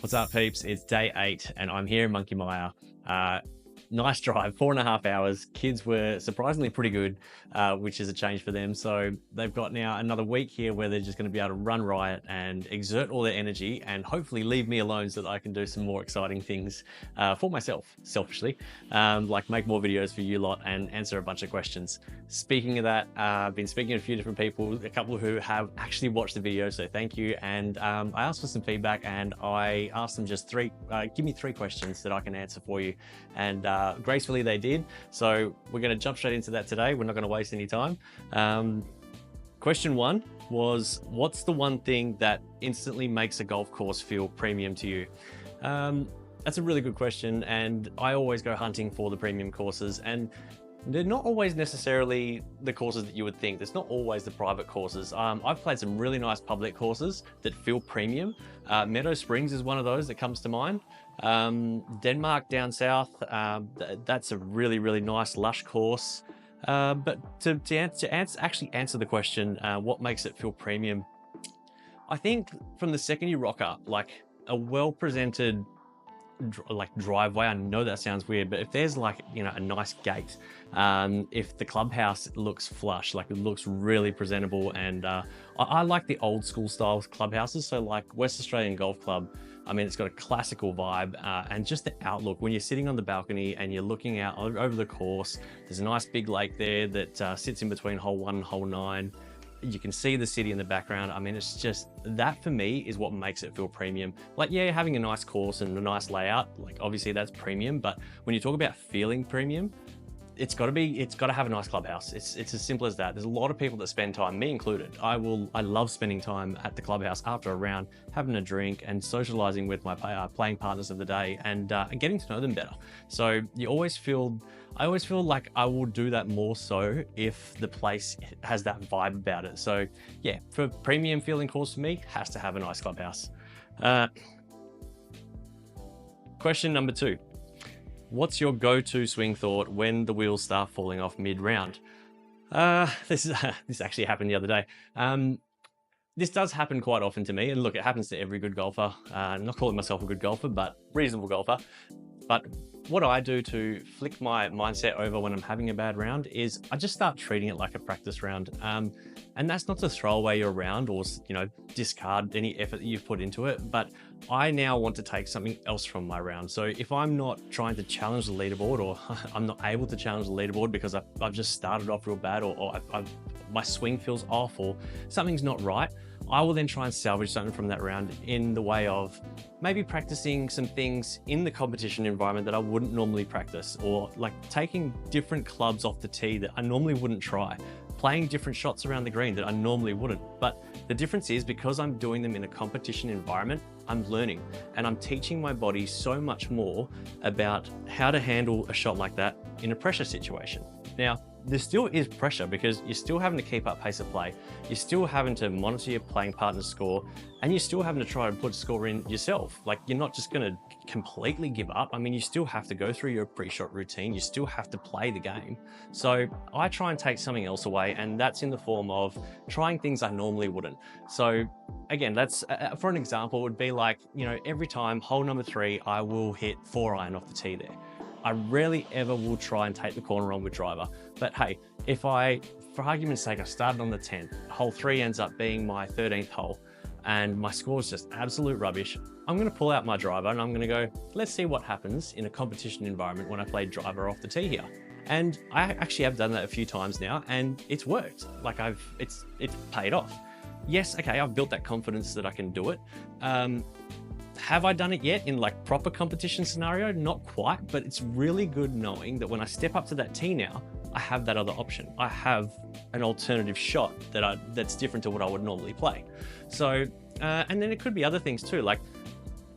What's up, peeps? It's day 8 and I'm here in Monkey Mire. Nice drive, 4.5 hours. Kids were surprisingly pretty good, which is a change for them. So they've got now another week here where they're just going to be able to run riot and exert all their energy and hopefully leave me alone so that I can do some more exciting things for myself, selfishly, like make more videos for you lot and answer a bunch of questions. Speaking of that, I've been speaking to a few different people, a couple who have actually watched the video, so thank you. And I asked for some feedback and I asked them just give me 3 questions that I can answer for you. And gracefully they did. So we're going to jump straight into that today. We're not going to waste any time. Question 1 was, what's the one thing that instantly makes a golf course feel premium to you? That's a really good question. And I always go hunting for the premium courses, and they're not always necessarily the courses that you would think. There's not always the private courses. I've played some really nice public courses that feel premium. Meadow Springs is one of those that comes to mind. Denmark down south, that's a really, really nice lush course. But to actually answer the question, what makes it feel premium? I think from the second you rock up, like a well-presented driveway, I know that sounds weird, but if there's like, you know, a nice gate, if the clubhouse looks flush, like it looks really presentable, and I like the old school style clubhouses. So like West Australian Golf Club, I mean, it's got a classical vibe, and just the outlook when you're sitting on the balcony and you're looking out over the course. There's a nice big lake there that sits in between hole 1 and hole 9. You can see the city in the background. I mean, it's just, that for me is what makes it feel premium. Like, yeah, having a nice course and a nice layout, like obviously that's premium, but when you talk about feeling premium, it's got to have a nice clubhouse. It's as simple as that. There's a lot of people that spend time, me included. I love spending time at the clubhouse after a round, having a drink and socializing with my playing partners of the day, and getting to know them better. So I always feel like I will do that more so if the place has that vibe about it. So yeah, for premium feeling course for me, has to have a nice clubhouse. Question number 2. What's your go-to swing thought when the wheels start falling off mid-round? This actually happened the other day. This does happen quite often to me, and look, it happens to every good golfer. I'm not calling myself a good golfer, but reasonable golfer. But what I do to flick my mindset over when I'm having a bad round is I just start treating it like a practice round. And that's not to throw away your round or, you know, discard any effort that you've put into it, but I now want to take something else from my round. So if I'm not trying to challenge the leaderboard, or I'm not able to challenge the leaderboard because I've just started off real bad, or my swing feels off, or something's not right, I will then try and salvage something from that round in the way of maybe practicing some things in the competition environment that I wouldn't normally practice, or like taking different clubs off the tee that I normally wouldn't try, playing different shots around the green that I normally wouldn't. But the difference is, because I'm doing them in a competition environment, I'm learning and I'm teaching my body so much more about how to handle a shot like that in a pressure situation. Now, there still is pressure because you're still having to keep up pace of play. You're still having to monitor your playing partner's score, and you're still having to try and put a score in yourself. Like, you're not just going to completely give up. I mean, you still have to go through your pre-shot routine. You still have to play the game. So I try and take something else away, and that's in the form of trying things I normally wouldn't. So again, that's for an example, would be like, you know, every time hole number 3, I will hit 4-iron off the tee there. I rarely ever will try and take the corner on with driver. But hey, if I, for argument's sake, I started on the 10th, hole 3 ends up being my 13th hole, and my score is just absolute rubbish, I'm going to pull out my driver and I'm going to go, let's see what happens in a competition environment when I play driver off the tee here. And I actually have done that a few times now, and it's worked. Like, it's paid off. Yes, okay, I've built that confidence that I can do it. Have I done it yet in like proper competition scenario? Not quite, but it's really good knowing that when I step up to that tee now, I have that other option. I have an alternative shot that's different to what I would normally play. So, and then it could be other things too, like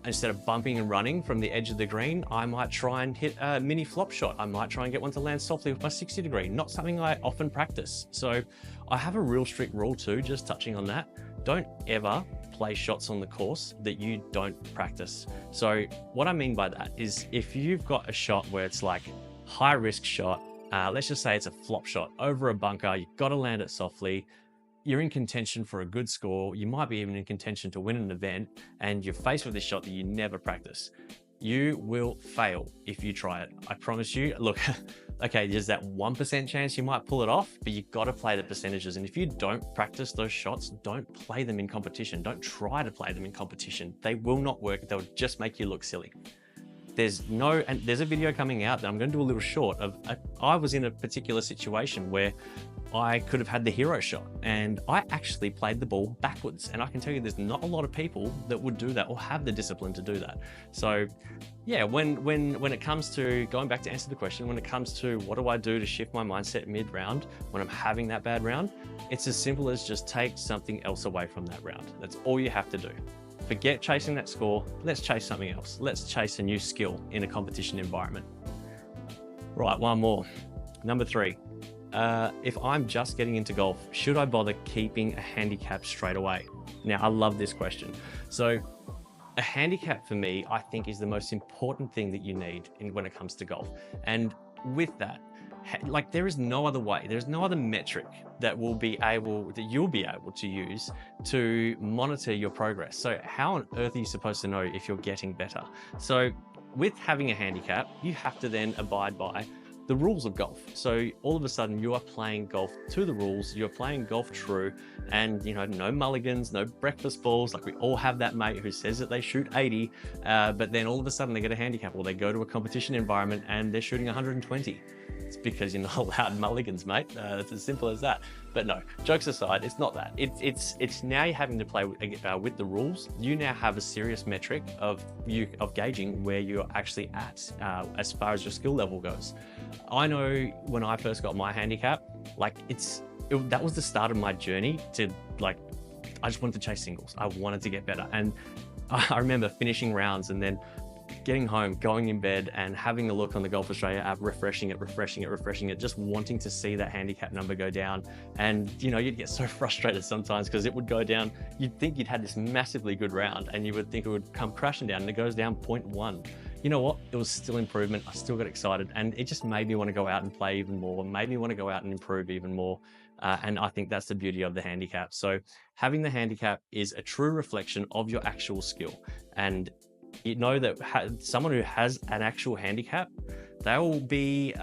instead of bumping and running from the edge of the green, I might try and hit a mini flop shot. I might try and get one to land softly with my 60 degree, not something I often practice. So I have a real strict rule too, just touching on that. Don't ever play shots on the course that you don't practice. So what I mean by that is, if you've got a shot where it's like high risk shot, let's just say it's a flop shot over a bunker, you've got to land it softly, you're in contention for a good score, you might be even in contention to win an event, and you're faced with this shot that you never practice. You will fail if you try it. I promise you. Look, okay, there's that 1% chance you might pull it off, but you've got to play the percentages. And if you don't practice those shots, don't play them in competition. Don't try to play them in competition. They will not work. They'll just make you look silly. And there's a video coming out that I'm going to do a little short of, I was in a particular situation where I could have had the hero shot and I actually played the ball backwards. And I can tell you there's not a lot of people that would do that or have the discipline to do that. So yeah, when it comes to, going back to answer the question, when it comes to what do I do to shift my mindset mid-round when I'm having that bad round, it's as simple as just take something else away from that round. That's all you have to do. Forget chasing that score. Let's chase something else. Let's chase a new skill in a competition environment. Right, one more. Number 3. If I'm just getting into golf, should I bother keeping a handicap straight away? Now, I love this question. So a handicap for me, I think, is the most important thing that you need when it comes to golf. And with that, like, there is no other way, there's no other metric that you'll be able to use to monitor your progress. So how on earth are you supposed to know if you're getting better? So with having a handicap, you have to then abide by the rules of golf. So all of a sudden you are playing golf to the rules, you're playing golf true, and no mulligans, no breakfast balls. Like, we all have that mate who says that they shoot 80, but then all of a sudden they get a handicap, or they go to a competition environment and they're shooting 120. It's because you're not allowed mulligans, mate. It's as simple as that. But no, jokes aside, it's not that. It's now you're having to play with the rules. You now have a serious metric of gauging where you're actually at as far as your skill level goes. I know when I first got my handicap, like that was the start of my journey to, like, I just wanted to chase singles. I wanted to get better. And I remember finishing rounds and then getting home, going in bed and having a look on the Golf Australia app, refreshing it, just wanting to see that handicap number go down. And you'd get so frustrated sometimes because it would go down. You'd think you'd had this massively good round and you would think it would come crashing down, and it goes down 0.1. You know what? It was still improvement. I still got excited, and it just made me want to go out and play even more, made me want to go out and improve even more. And I think that's the beauty of the handicap. So having the handicap is a true reflection of your actual skill. And you know that someone who has an actual handicap, they'll be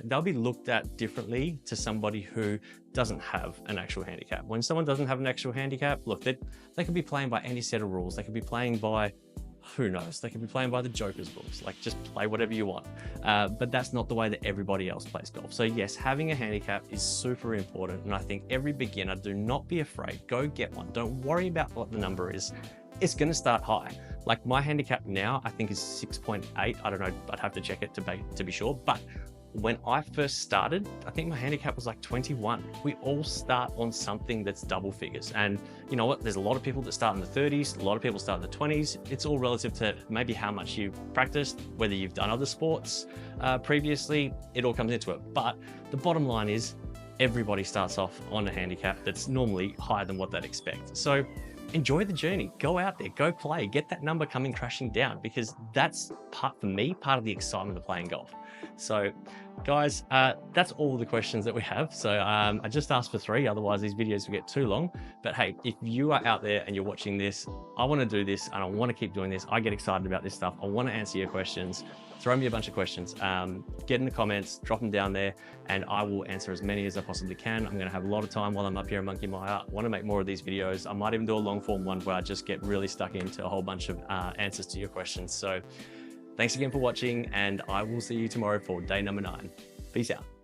looked at differently to somebody who doesn't have an actual handicap. When someone doesn't have an actual handicap, look, they could be playing by any set of rules. They could be playing by, who knows, they could be playing by the Joker's rules. Like, just play whatever you want. But that's not the way that everybody else plays golf. So yes, having a handicap is super important. And I think every beginner, do not be afraid. Go get one. Don't worry about what the number is. It's going to start high. Like, my handicap now, I think, is 6.8. I don't know, I'd have to check it to be sure. But when I first started, I think my handicap was like 21. We all start on something that's double figures. And you know what? There's a lot of people that start in the 30s. A lot of people start in the 20s. It's all relative to maybe how much you've practiced, whether you've done other sports previously. It all comes into it. But the bottom line is, everybody starts off on a handicap that's normally higher than what they'd expect. So enjoy the journey, go out there, go play, get that number coming crashing down, because that's part of the excitement of playing golf. So guys, that's all the questions that we have. So I just asked for 3, otherwise these videos will get too long. But hey, if you are out there and you're watching this, I want to do this and I want to keep doing this. I get excited about this stuff. I want to answer your questions. Throw me a bunch of questions, get in the comments, drop them down there, and I will answer as many as I possibly can. I'm going to have a lot of time while I'm up here at Monkey Maya. I want to make more of these videos. I might even do a long form one where I just get really stuck into a whole bunch of answers to your questions. So thanks again for watching, and I will see you tomorrow for day number 9. Peace out.